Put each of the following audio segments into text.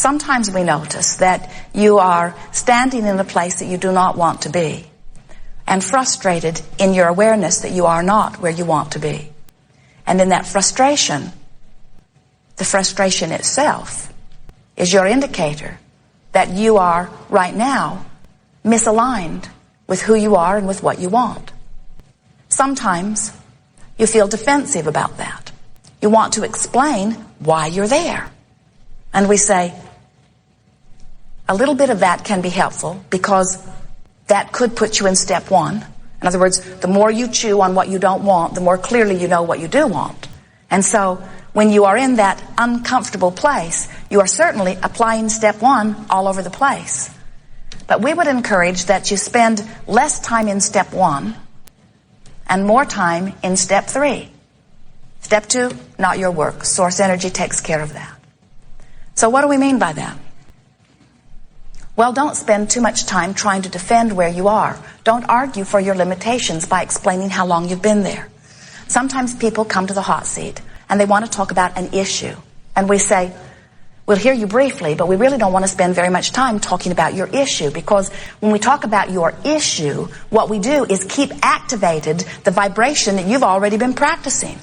Sometimes we notice that you are standing in a place that you do not want to be, and frustrated in your awareness that you are not where you want to be. And in that frustration, the frustration itself is your indicator that you are right now misaligned with who you are and with what you want. Sometimes you feel defensive about that. You want to explain why you're there. And we say, a little bit of that can be helpful because that could put you in step one. In other words, the more you chew on what you don't want, the more clearly you know what you do want. And so when you are in that uncomfortable place, you are certainly applying step one all over the place. But we would encourage that you spend less time in step one and more time in step three. Step two, not your work. Source energy takes care of that. So what do we mean by that? Well, don't spend too much time trying to defend where you are. Don't argue for your limitations by explaining how long you've been there. Sometimes people come to the hot seat and they want to talk about an issue. And we say, we'll hear you briefly, but we really don't want to spend very much time talking about your issue, because when we talk about your issue, what we do is keep activated the vibration that you've already been practicing.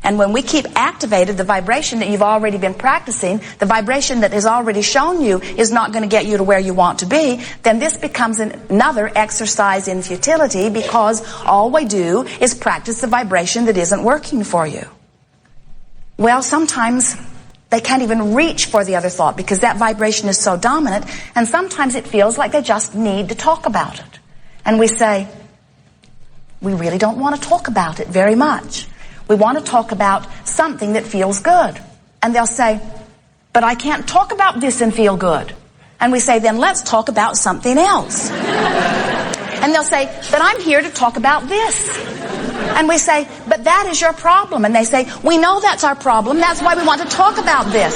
And when we keep activated the vibration that you've already been practicing, the vibration that has already shown you is not going to get you to where you want to be, then this becomes another exercise in futility, because all we do is practice the vibration that isn't working for you. Well, sometimes they can't even reach for the other thought because that vibration is so dominant, and sometimes it feels like they just need to talk about it. And we say, we really don't want to talk about it very much. We want to talk about something that feels good. And they'll say, but I can't talk about this and feel good. And we say, then let's talk about something else. And they'll say, but I'm here to talk about this. And we say, but that is your problem. And they say, we know that's our problem. That's why we want to talk about this.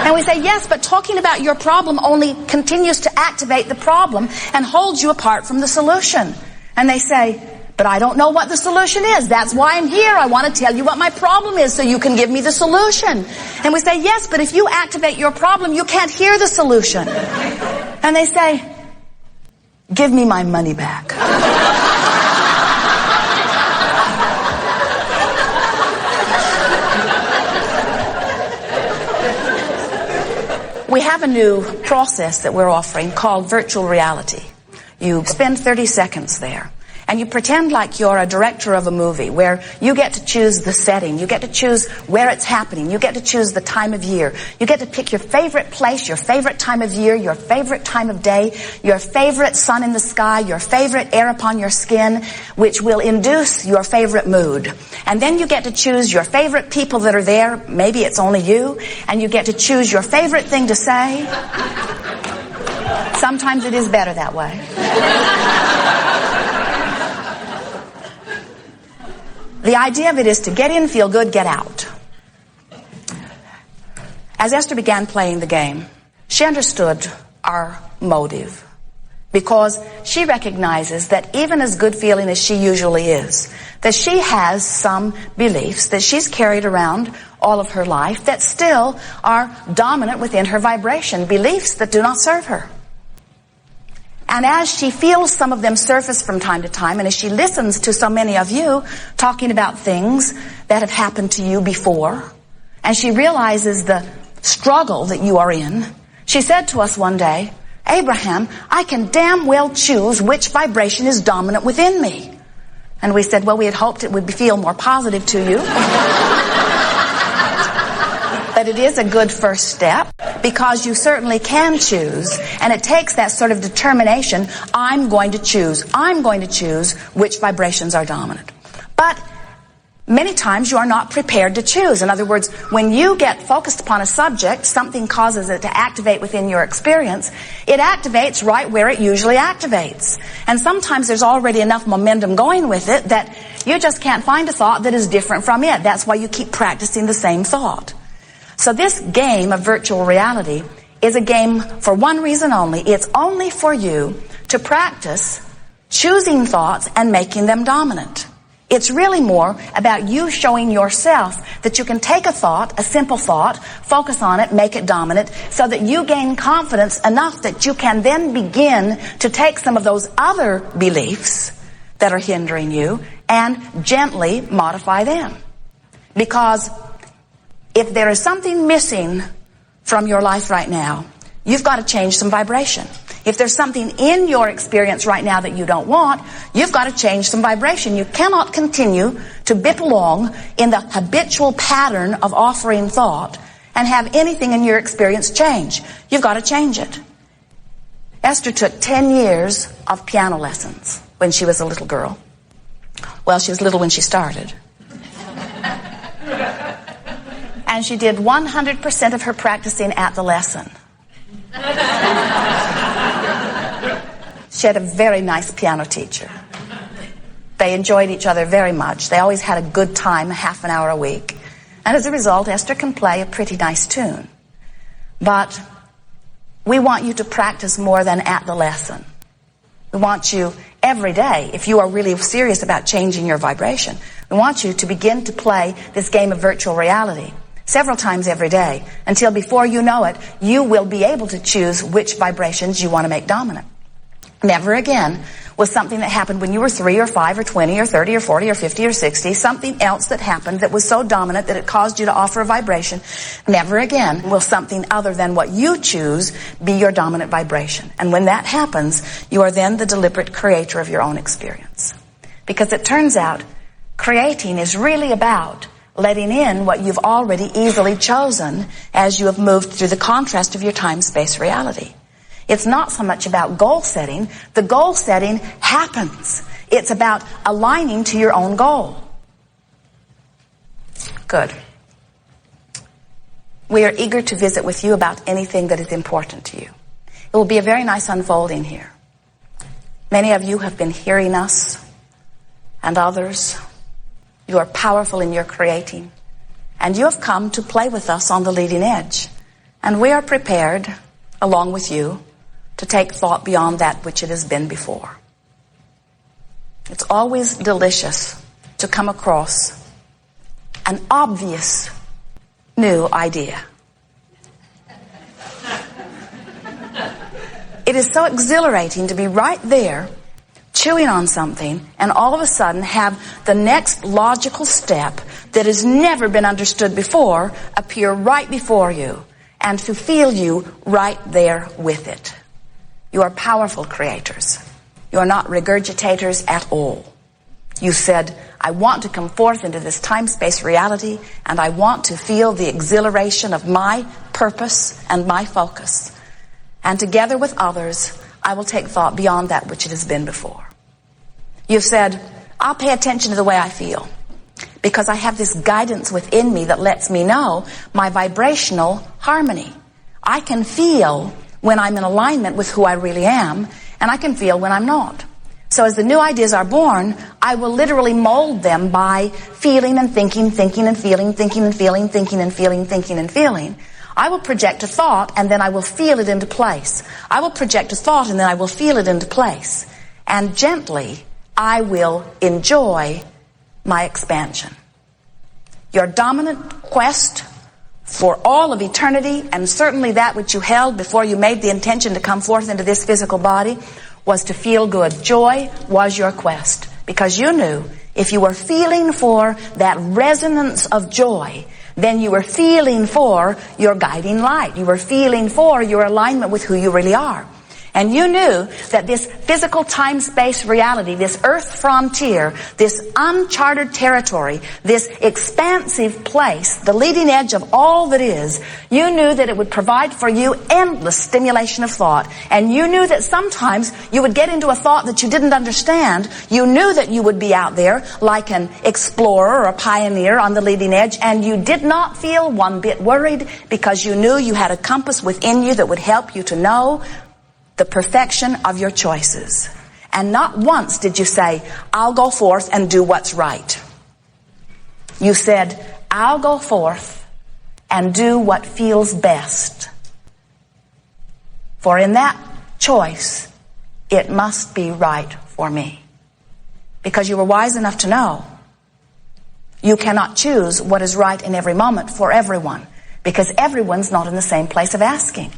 And we say, yes, but talking about your problem only continues to activate the problem and holds you apart from the solution. And they say, but I don't know what the solution is. That's why I'm here. I want to tell you what my problem is so you can give me the solution. And we say, yes, but if you activate your problem, you can't hear the solution. And they say, give me my money back. We have a new process that we're offering called virtual reality. You spend 30 seconds there. And you pretend like you're a director of a movie where you get to choose the setting, you get to choose where it's happening, you get to choose the time of year, you get to pick your favorite place, your favorite time of year, your favorite time of day, your favorite sun in the sky, your favorite air upon your skin, which will induce your favorite mood. And then you get to choose your favorite people that are there, maybe it's only you, and you get to choose your favorite thing to say. Sometimes it is better that way. The idea of it is to get in, feel good, get out. As Esther began playing the game, she understood our motive, because she recognizes that even as good feeling as she usually is, that she has some beliefs that she's carried around all of her life that still are dominant within her vibration, beliefs that do not serve her. And as she feels some of them surface from time to time, and as she listens to so many of you talking about things that have happened to you before, and she realizes the struggle that you are in, she said to us one day, Abraham, I can damn well choose which vibration is dominant within me. And we said, well, we had hoped it would feel more positive to you. But it is a good first step, because you certainly can choose, and it takes that sort of determination. I'm going to choose which vibrations are dominant. But many times you are not prepared to choose. In other words, when you get focused upon a subject, something causes it to activate within your experience. It activates right where it usually activates. And sometimes there's already enough momentum going with it that you just can't find a thought that is different from it. That's why you keep practicing the same thought. So this game of virtual reality is a game for one reason only. It's only for you to practice choosing thoughts and making them dominant. It's really more about you showing yourself that you can take a thought, a simple thought, focus on it, make it dominant, so that you gain confidence enough that you can then begin to take some of those other beliefs that are hindering you and gently modify them. Because if there is something missing from your life right now, you've got to change some vibration. If there's something in your experience right now that you don't want, you've got to change some vibration. You cannot continue to bip along in the habitual pattern of offering thought and have anything in your experience change. You've got to change it. Esther took 10 years of piano lessons when she was a little girl. Well, she was little when she started. And she did 100% of her practicing at the lesson. She had a very nice piano teacher. They enjoyed each other very much. They always had a good time, half an hour a week. And as a result, Esther can play a pretty nice tune. But we want you to practice more than at the lesson. We want you every day, if you are really serious about changing your vibration, we want you to begin to play this game of virtual reality several times every day, until before you know it, you will be able to choose which vibrations you want to make dominant. Never again was something that happened when you were 3 or 5 or 20 or 30 or 40 or 50 or 60, something else that happened that was so dominant that it caused you to offer a vibration. Never again will something other than what you choose be your dominant vibration. And when that happens, you are then the deliberate creator of your own experience. Because it turns out, creating is really about letting in what you've already easily chosen as you have moved through the contrast of your time-space reality. It's not so much about goal setting. The goal setting happens. It's about aligning to your own goal. Good. We are eager to visit with you about anything that is important to you. It will be a very nice unfolding here. Many of you have been hearing us, and others. You are powerful in your creating. And you have come to play with us on the leading edge. And we are prepared, along with you, to take thought beyond that which it has been before. It's always delicious to come across an obvious new idea. It is so exhilarating to be right there chewing on something and all of a sudden have the next logical step that has never been understood before appear right before you and to feel you right there with it. You are powerful creators. You are not regurgitators at all. You said, I want to come forth into this time-space reality and I want to feel the exhilaration of my purpose and my focus. And together with others, I will take thought beyond that which it has been before. You've said, I'll pay attention to the way I feel because I have this guidance within me that lets me know my vibrational harmony. I can feel when I'm in alignment with who I really am, and I can feel when I'm not. So as the new ideas are born, I will literally mold them by feeling and thinking, thinking and feeling, thinking and feeling, thinking and feeling, thinking and feeling. I will project a thought and then I will feel it into place. I will project a thought and then I will feel it into place. And gently, I will enjoy my expansion. Your dominant quest for all of eternity, and certainly that which you held before you made the intention to come forth into this physical body, was to feel good. Joy was your quest, because you knew if you were feeling for that resonance of joy, then you were feeling for your guiding light. You were feeling for your alignment with who you really are. And you knew that this physical time-space reality, this earth frontier, this uncharted territory, this expansive place, the leading edge of all that is, you knew that it would provide for you endless stimulation of thought. And you knew that sometimes you would get into a thought that you didn't understand. You knew that you would be out there like an explorer or a pioneer on the leading edge, and you did not feel one bit worried because you knew you had a compass within you that would help you to know the perfection of your choices. And not once did you say, I'll go forth and do what's right. You said, I'll go forth and do what feels best. For in that choice, it must be right for me. Because you were wise enough to know You cannot choose what is right in every moment for everyone, because everyone's not in the same place of asking.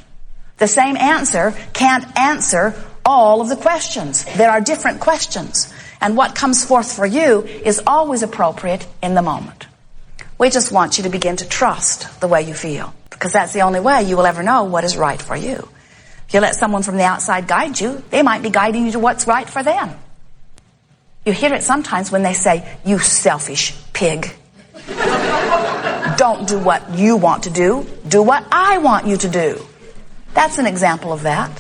The same answer can't answer all of the questions. There are different questions. And what comes forth for you is always appropriate in the moment. We just want you to begin to trust the way you feel, because that's the only way you will ever know what is right for you. If you let someone from the outside guide you, they might be guiding you to what's right for them. You hear it sometimes when they say, "You selfish pig. Don't do what you want to do. Do what I want you to do." That's an example of that.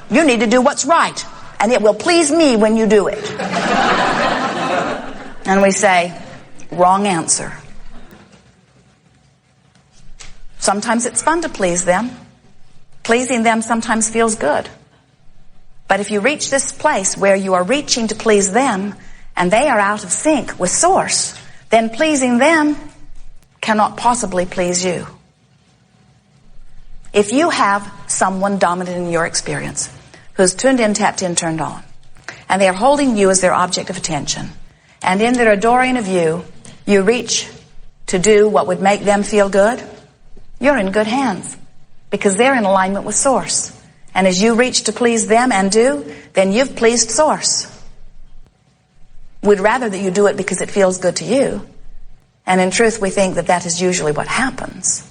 You need to do what's right, and it will please me when you do it. And we say, wrong answer. Sometimes it's fun to please them. Pleasing them sometimes feels good. But if you reach this place where you are reaching to please them and they are out of sync with Source, then pleasing them cannot possibly please you. If you have someone dominant in your experience who's tuned in, tapped in, turned on, and they are holding you as their object of attention, and in their adoring of you, you reach to do what would make them feel good, you're in good hands, because they're in alignment with Source. And as you reach to please them and do, then you've pleased Source. We'd rather that you do it because it feels good to you. And in truth, we think that that is usually what happens.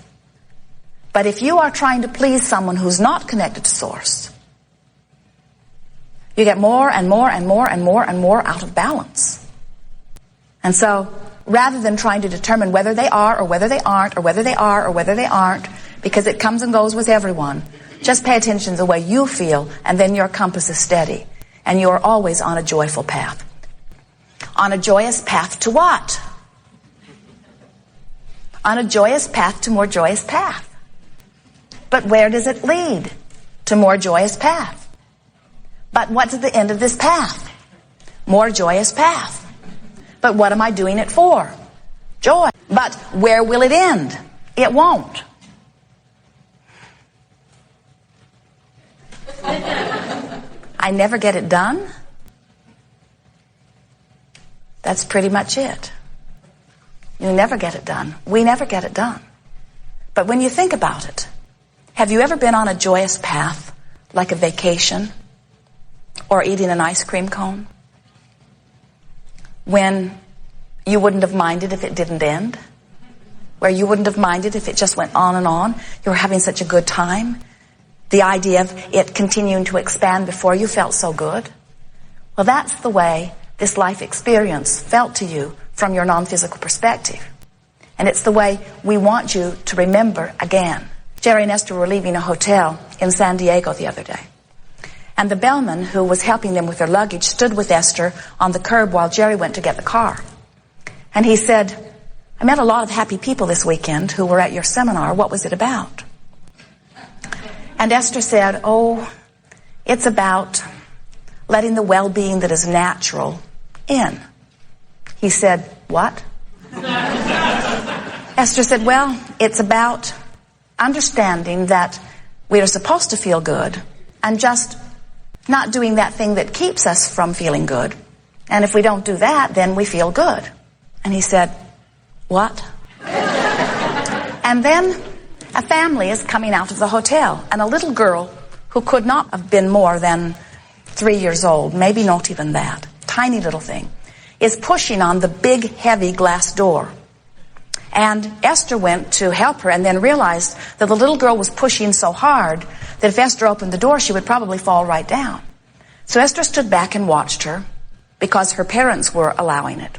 But if you are trying to please someone who's not connected to Source, you get more and more and more and more and more out of balance. And so, rather than trying to determine whether they are or whether they aren't, or whether they are or whether they aren't, because it comes and goes with everyone, just pay attention to the way you feel, and then your compass is steady. And you are always on a joyful path. On a joyous path to what? On a joyous path to more joyous path. But where does it lead? To more joyous path. But what's at the end of this path? More joyous path. But what am I doing it for? Joy. But where will it end? It won't. I never get it done. That's pretty much it. You never get it done. We never get it done. But when you think about it, have you ever been on a joyous path, like a vacation, or eating an ice cream cone, when you wouldn't have minded if it didn't end? Where you wouldn't have minded if it just went on and on? You were having such a good time. The idea of it continuing to expand before you felt so good. Well, that's the way this life experience felt to you from your non-physical perspective. And it's the way we want you to remember again. Jerry and Esther were leaving a hotel in San Diego the other day. And the bellman who was helping them with their luggage stood with Esther on the curb while Jerry went to get the car. And he said, "I met a lot of happy people this weekend who were at your seminar. What was it about?" And Esther said, "Oh, it's about letting the well-being that is natural in." He said, "What?" Esther said, "Well, it's about understanding that we are supposed to feel good and just not doing that thing that keeps us from feeling good. And if we don't do that, then we feel good." And he said, "What?" And then a family is coming out of the hotel, and a little girl who could not have been more than 3 years old, maybe not even that, tiny little thing, is pushing on the big, heavy glass door. And Esther went to help her and then realized that the little girl was pushing so hard that if Esther opened the door, she would probably fall right down. So Esther stood back and watched her because her parents were allowing it.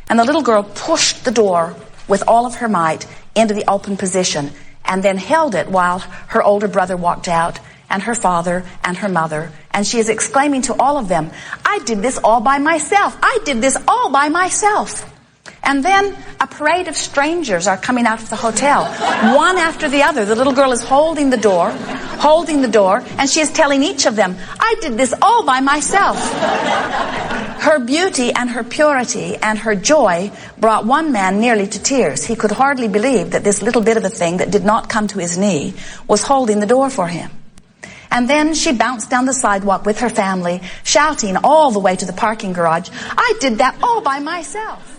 And the little girl pushed the door with all of her might into the open position and then held it while her older brother walked out, and her father and her mother. And she is exclaiming to all of them, "I did this all by myself. I did this all by myself." And then a parade of strangers are coming out of the hotel, one after the other. The little girl is holding the door, and she is telling each of them, "I did this all by myself." Her beauty and her purity and her joy brought one man nearly to tears. He could hardly believe that this little bit of a thing that did not come to his knee was holding the door for him. And then she bounced down the sidewalk with her family, shouting all the way to the parking garage, "I did that all by myself."